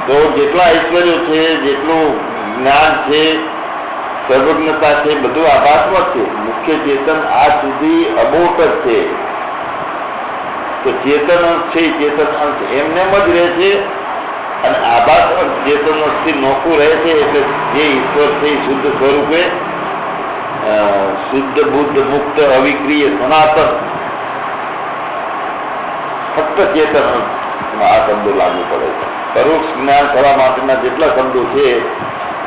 તો જેટલા ઐશ્વર્યો છે, જેટલું જ્ઞાન છે, સર્વજ્ઞતા છે, બધું આભાસમાં છે. મુખ્ય ચેતન આજ સુધી અબોટ જ છે. તો ચેતન અંશ છે, ચેતન અંશ એમને જ રહે છે, અને આભાસ અંશ ચેતન અંશથી નોખું રહે છે. એટલે જે ઈશ્વર છે શુદ્ધ સ્વરૂપે શુદ્ધ, બુદ્ધ, મુક્ત, અવિક્રિય, સનાતન, ફક્ત ચેતન અંશમાં આ શબ્દો લાગુ પડે છે. પરોક્ષ જ્ઞાન થવા માટેના જેટલા શબ્દો છે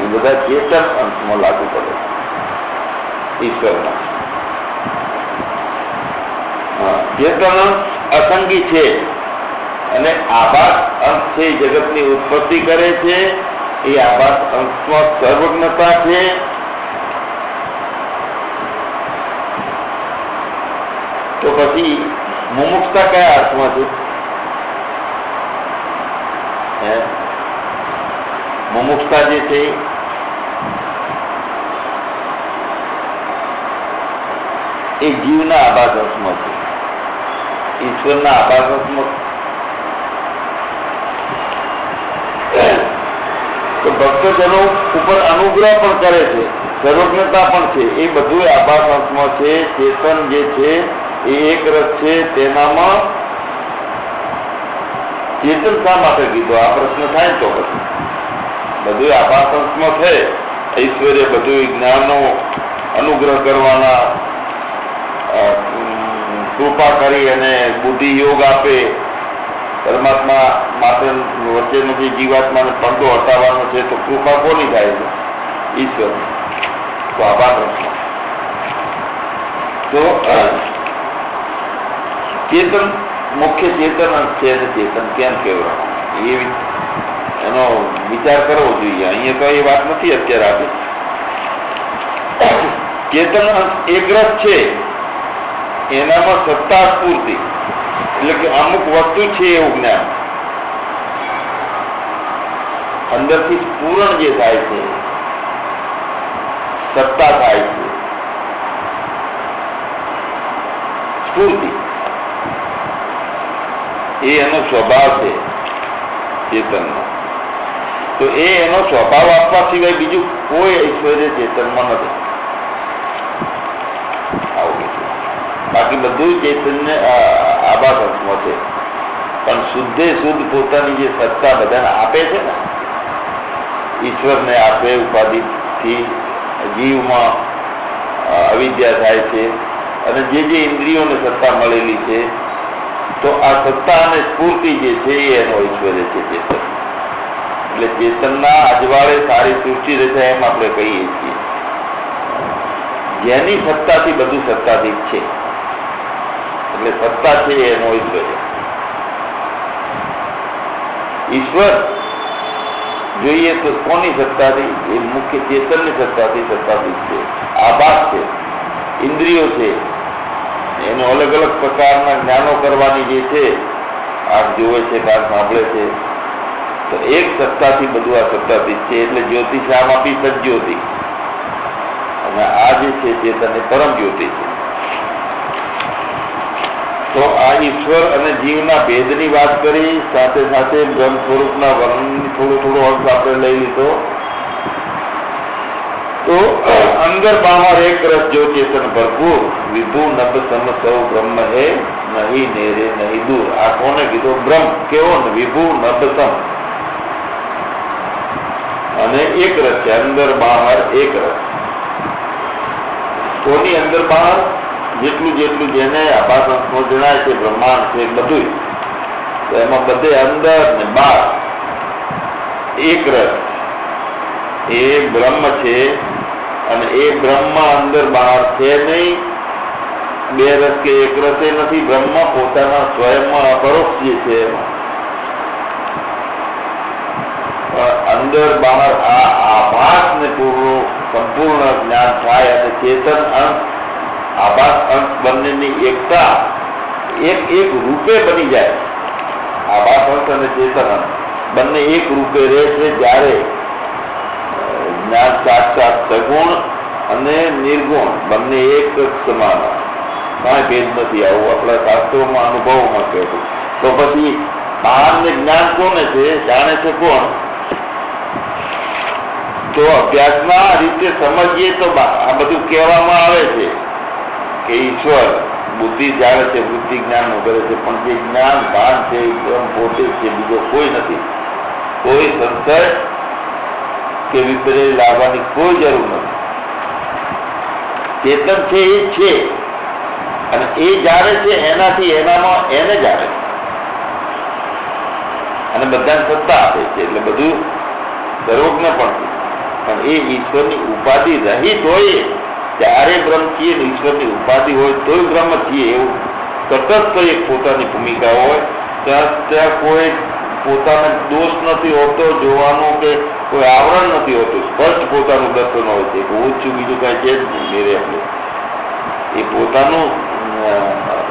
એ બધા ચેતન અંશમાં લાગુ પડે છે ઈશ્વરના. ચેતન અંશ અસંગી છે અને આભાસ અંશ છે જગતની ઉત્પત્તિ કરે છે. એ આભાસ અંશમાં સર્વજ્ઞતા છે. તો પછી મુમુક્ષતા કયા અર્થમાં છે? મુમુક્ષતા જે છે એ જીવના આભાસમાં છે, ઈશ્વરના આભાસમાં. તો ભક્તજનો ઉપર અનુગ્રહ પણ કરે છે, સર્વજ્ઞતા પણ છે, એ બધું આભાસમાં છે. ચેતન જે છે એ એક રસ છે. તેનામાં ચેતન શા માટે કીધું આ પ્રશ્ન થાય તો પછી બધું આભાસમાં છે. ઈશ્વરે બધું જ્ઞાનનો અનુગ્રહ કરવાના, કૃપા કરી અને બુદ્ધિ યોગ આપે, પરમાત્મા માટે વચ્ચેનો જે જીવાત્માને પડદો હટાવવાનો છે તો કૃપા કોની થાય છે? ઈશ્વર. તો આભાર. તો ચેતન મુખ્ય ચેતન છે અને ચેતન કેમ કહેવાય એનો વિચાર કરવો જોઈએ. અહીંયા તો એ વાત નથી અત્યારે આપી. ચેતન એકરસ છે, એનામાં સત્તા સ્ફૂર્તિ એટલે કે અમુક વસ્તુ છે એવું જ્ઞાન અંદરથી પૂરણ જે થાય છે, સત્તા થાય છે, સ્ફૂર્તિ, એ એનો સ્વભાવ છે ચેતનનો. તો એ એનો સ્વભાવ આપવા સિવાય બીજું કોઈ ઐશ્વર્ય ચેતનમાં નથી. બાકી બધું ચેતનને આભાસમાં છે, પણ શુદ્ધે શુદ્ધ પોતાની જે સત્તા બધાને આપે છે ને, ઈશ્વરને આપે, ઉપાધિથી જીવમાં અવિદ્યા થાય છે, અને જે જે ઇન્દ્રિયોને સત્તા મળેલી છે, તો આ સત્તા અને સ્ફૂર્તિ જે છે એ એનો ઐશ્વર્ય છે ચેતન. એટલે ચેતનના અજવાળે સારી સૃષ્ટિ રચાય એમ આપણે કહીએ છીએ. જેની સત્તાથી બધું સત્તાથી છે, એટલે સત્તા છે એનો ઈશ્વર. ઈશ્વર જોઈએ તો કોની સત્તાથી? એ મુખ્ય ચેતનની સત્તાથી સત્તાથી છે. આભાસ છે, ઇન્દ્રિયો છે, એનો અલગ અલગ પ્રકારના જ્ઞાનો કરવાની જે છે, આંખ જોવે છે, કાન સાંભળે છે, તો એક સત્તાથી બધું આ સત્તાથી છે. એટલે જ્યોતિષામાં બી સજ્જ્યોતિ, અને આ જે છે ચેતન એ પરમ જ્યોતિ છે. તો આ ઈશ્વર અને જીવના ભેદની વાત કરી, સાથે સાથે બ્રહ્મ સ્વરૂપના વર્ણનની થોડો અંશ આપણે લઈ લીધો. તો અંદર બહાર એક રસ જો ચેતન ભરપૂર, વિભુ નભ સમ સૌ બ્રહ્મ હે, નહીં નેરે નહીં દૂર. આ કોને કીધો? બ્રહ્મ કેવો ને વિભુ નભ સમ, અને એક રસ છે, અંદર બહાર એક રસ. કોની અંદર બહાર? જેટલું જેટલું જેને આભાસમાં જણાય છે, બ્રહ્માંડ છે બધું, તો એમાં બધે અંદર ને બહાર એક રસ એ બ્રહ્મ છે. અને એ બ્રહ્મ અંદર બહાર છે નહીં, બે રસ કે એક રસ એ નથી. બ્રહ્મ પોતાના સ્વયંમાં અપરોક્ષ જે છે એમાં અંદર બહાર આ આભાસ ને પૂરું સંપૂર્ણ જ્ઞાન થાય, અને ચેતન અંશ આભાસ અંશ બંનેની એકતા એક એક રૂપે બની જાય. આભાસ અંશ અને ચેતન અંશ બંને એક રૂપે રહે છે, જ્યારે જ્ઞાન સાક્ષાત સગુણ અને નિર્ગુણ બંને એક સમાન, કાંઈ ભેદ નથી. આવું આપણા શાસ્ત્રોમાં અનુભવમાં કહેતું. તો પછી બહારને જ્ઞાન કોને છે? જાણે છે કોણ? તો અભ્યાસના રીતે સમજીએ તો આ બધું કહેવામાં આવે છે કે ઈશ્વર બુદ્ધિ જાણે છે, બુદ્ધિ જ્ઞાન કરે છે, પણ જે જ્ઞાન ભાન છે એકદમ પોતે છે, બીજો કોઈ નથી. કોઈ સંશય કે વિપર્ય લાવવાની કોઈ જરૂર નથી. ચેતન છે એ છે, અને એ જાણે છે એનાથી એનામાં એને જાણે છે, અને બધાને સત્તા આપે છે. એટલે બધું સર્વજ્ઞ પણ છે, પણ એ ઈશ્વરની ઉપાધિ રહિત હોય ત્યારે બ્રહ્મ છીએ, ઈશ્વરની ઉપાધિ હોય તોય બ્રહ્મ છીએ, એવું તટસ્થ એક પોતાની ભૂમિકા હોય. ત્યાં કોઈ પોતાને દોષ નથી હોતો જોવાનો, કે કોઈ આવરણ નથી હોતું. સ્પષ્ટ પોતાનું દર્શન હોય છે કે હું છું, બીજું કાંઈ છે જ નહીં મેરે. એટલે એ પોતાનું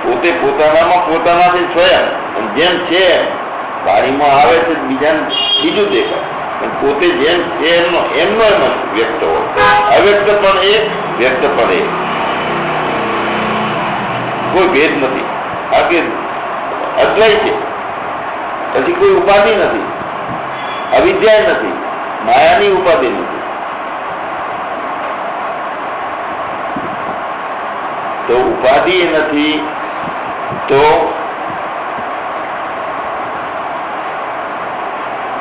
પોતે પોતાનામાં પોતાનાથી સ્વયં જેમ છે વાણીમાં આવે છે, બીજાને બીજું દેખાય. પોતે જેમ છે એમનો એમનો એમ વ્યક્ત હોય. અવ્યક્ત પણ એક, વ્યક્ત પણ એક, કોઈ ભેદ નથી. આ કે અદ્વૈત છે, પછી કોઈ ઉપાધિ નથી, અવિદ્યા નથી, માયાની ઉપાધિ નથી. તો ઉપાધિ નથી તો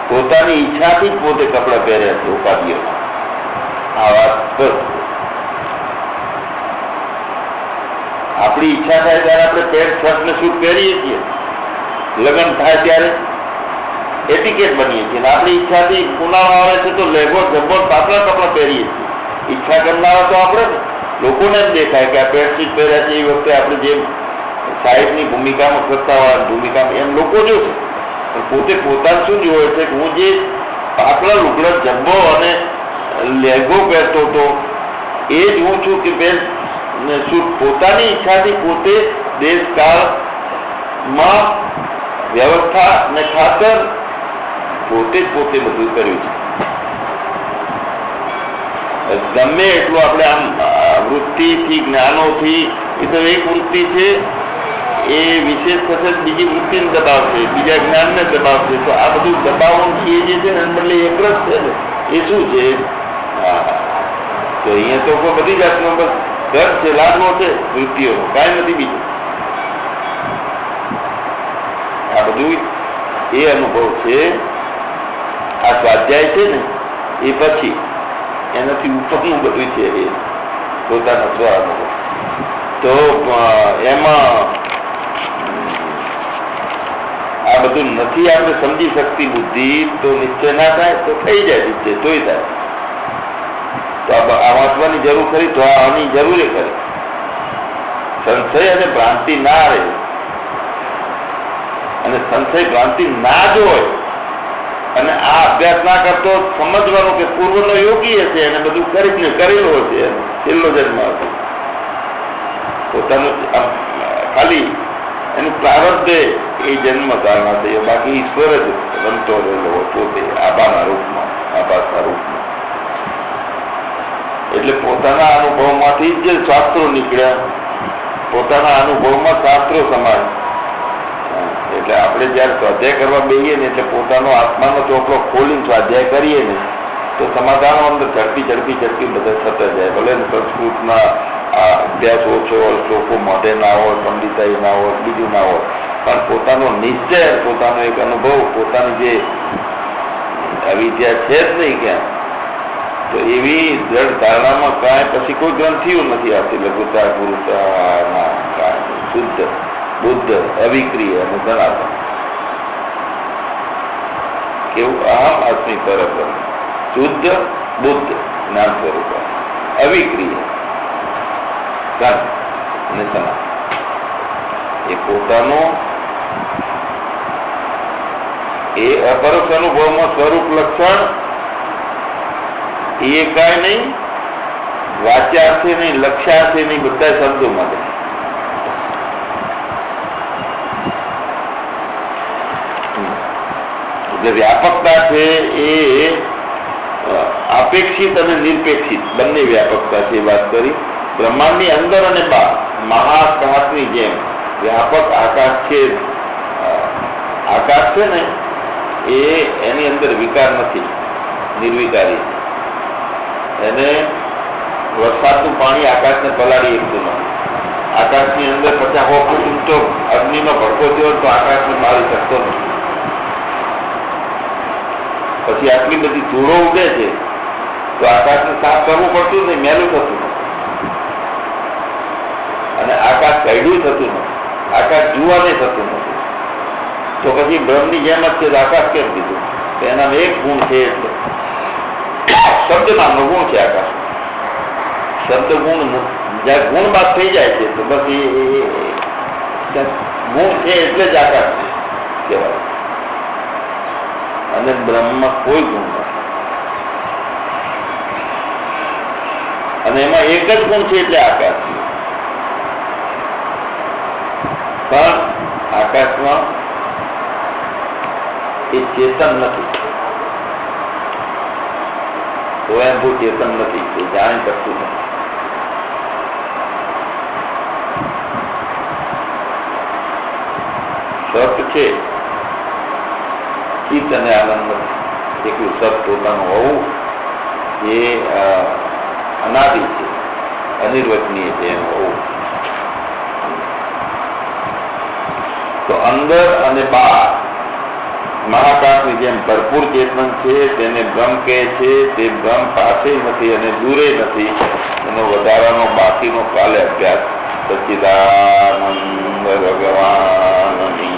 પોતાની ઈચ્છાથી જ પોતે કપડા પહેર્યા છે ઉપાધિઓમાં. આ વાત સ્પષ્ટ. આપણી ઈચ્છા થાય ત્યારે આપણે પેન્ટ શર્ટ ને સૂટ પહેરીએ છીએ. લગ્ન થાય ત્યારે એટિકેટ બનીએ છીએ. આપણી ઈચ્છાથી ઉનાળો આવે છે તો લેગો જબ્બર પાતળા કપડા પહેરીએ છીએ. ઈચ્છા કરનારા તો આપણે લોકોને જ દેખાય કે આ પેન્ટ શર્ટ પહેર્યા છે. એ વખતે આપણે જે સાહેબની ભૂમિકામાં કરતા હોય ભૂમિકામાં એમ લોકો જોશે. પણ પોતે પોતાનું શું જોવે છે કે હું જે પાતળા લુગડા જબ્બો અને લેગો પહેરતો હતો એ જ હું છું કે બેન શું પોતાની ઈચ્છાથી પોતે દેશકાળમાં વ્યવસ્થા ને ખાતર પોતે જ પોતે બધું કર્યું છે. ગમે એટલું આપણે આમ વૃત્તિથી જ્ઞાનોથી એ તો એક વૃત્તિ છે એ વિશેષ થશે બીજી વૃત્તિને દબાવશે, બીજા જ્ઞાનને દબાવશે. તો આ બધું દબાવવાનું એ જે છે ને બદલે એક જ છે ને એ શું છે? તો અહીંયા તો બધી જાતનો બસ ઘર છે, લાભો છે વૃત્તિઓનો, કાંઈ નથી બીજું. આ બધું એ અનુભવ છે. આ સ્વાધ્યાય છે ને એ પછી એનાથી ઉપરનું બધું છે એ પોતાના સ્વ અનુભવ. તો એમાં આ બધું નથી આપણે સમજી શકતી બુદ્ધિ તો નિશ્ચય ના થાય તો થઈ જાય નિશ્ચય તોય થાય. તો આ વાંચવાની જરૂર ખરી તો આની જરૂર ખરી. સંશય અને ભ્રાંતિ ના રહે અને સંશય ભ્રાંતિ ના જ હોય અને આ અભ્યાસ ના કરતો સમજવાનું કે પૂર્વનો યોગી હશે એને બધું કરેલું હશે છેલ્લો જન્મ હતો પોતાનું ખાલી એનું પ્રારબ્ધે એ જન્મ ધારણા થયો. બાકી ઈશ્વર જ રમતો રહેલો હોય પોતે આભાના રૂપમાં, આભાસના રૂપમાં. એટલે પોતાના અનુભવમાંથી જ શાસ્ત્રો નીકળ્યા, પોતાના અનુભવમાં શાસ્ત્રો સમાય. એટલે આપણે જયારે સ્વાધ્યાય કરવા બેસીએ ને એટલે પોતાનો આત્માનો ચોપડો ખોલીને સ્વાધ્યાય કરીએ ને તો સમાધાનો અંદર ઝડપી બધા થતા જાય. ભલે સંસ્કૃતના અભ્યાસ ઓછો હોય, શ્લોકો મોઢે ના હોય, પંડિતાઈ ના હોય, બીજું ના હોય, પણ પોતાનો નિશ્ચય, પોતાનો એક અનુભવ, પોતાની જે અવિદ્યા છે જ નહીં ક્યાં, તો એવી દ્રઢ ધારણામાં કાંઈ પછી કોઈ ગ્રંથિઓ નથી આવતી. લઘુતા ગુરુતા કાંઈ શુદ્ધ બુદ્ધ અવિક્રિય અને સનાતન. કેવું? અહમ અસ્મિ પરબ્રહ્મ, શુદ્ધ બુદ્ધ જ્ઞાન સ્વરૂપ, અવિક્રિય અને સનાતન. એ પોતાનો એ અપરોક્ષ અનુભવમાં સ્વરૂપ લક્ષણ એ કાંઈ નહીં, વાચ્યાર્થે નહીં, લક્ષ્યાર્થે નહીં, બધા શબ્દો માટે. એટલે વ્યાપકતા છે એ અપેક્ષિત અને નિરપેક્ષિત બંને વ્યાપકતા છે. વાત કરી બ્રહ્માંડની અંદર અને બહાર મહાકાશની જેમ વ્યાપક આકાશ છે. આકાશ છે ને એ એની અંદર વિકાર નથી, નિર્વિકારી. એને વરસાદનું પાણી આકાશને પલાળી શકતું નથી. આકાશની અંદર 50 ફૂટ ઊંચો અગ્નિનો ભડકો થયો તો આકાશને મારી શકતો નથી. પછી આટલી બધી ધૂળો ઉડે છે તો આકાશને સાફ કરવું પડતું નહીં, મેલું થતું નથી. અને આકાશ કઈડું થતું નથી, આકાશ જુવાને થતું નથી. તો પછી બ્રહ્મની જેમ જ છે આકાશ કેમ કીધું? એના એક ગુણ છે એટલે શબ્દ નામનો ગુણ છે આકાશ. શબ્દ ગુણ જ્યાં ગુણ બાદ થઈ જાય છે તો બસ એ ગુણ છે એટલે જ આકાશ કહેવાય. અને બ્રહ્મમાં કોઈ ગુણ નથી. અને એમાં એક જ ગુણ છે એટલે આકાશ. પણ આકાશમાં એ ચેતન નથી. સ્વયંભૂ ચેતન નથી, એ જાણી શકતું નથી. સત છે ચિત્ત અને આનંદ નથી. એકલું સત પોતાનું હોવું એ અનાદિ છે, અનિર્વચનીય છે એનું હોવું. તો અંદર અને બહાર મહાકાશની જેમ ભરપૂર ચેતન છે, તેને બ્રહ્મ કહે છે. તે બ્રહ્મ પાસે નથી અને દૂરે નથી. એનો વધારાનો બાકીનો કાલે અભ્યાસ સચ્ચિદાનંદ ભગવાનની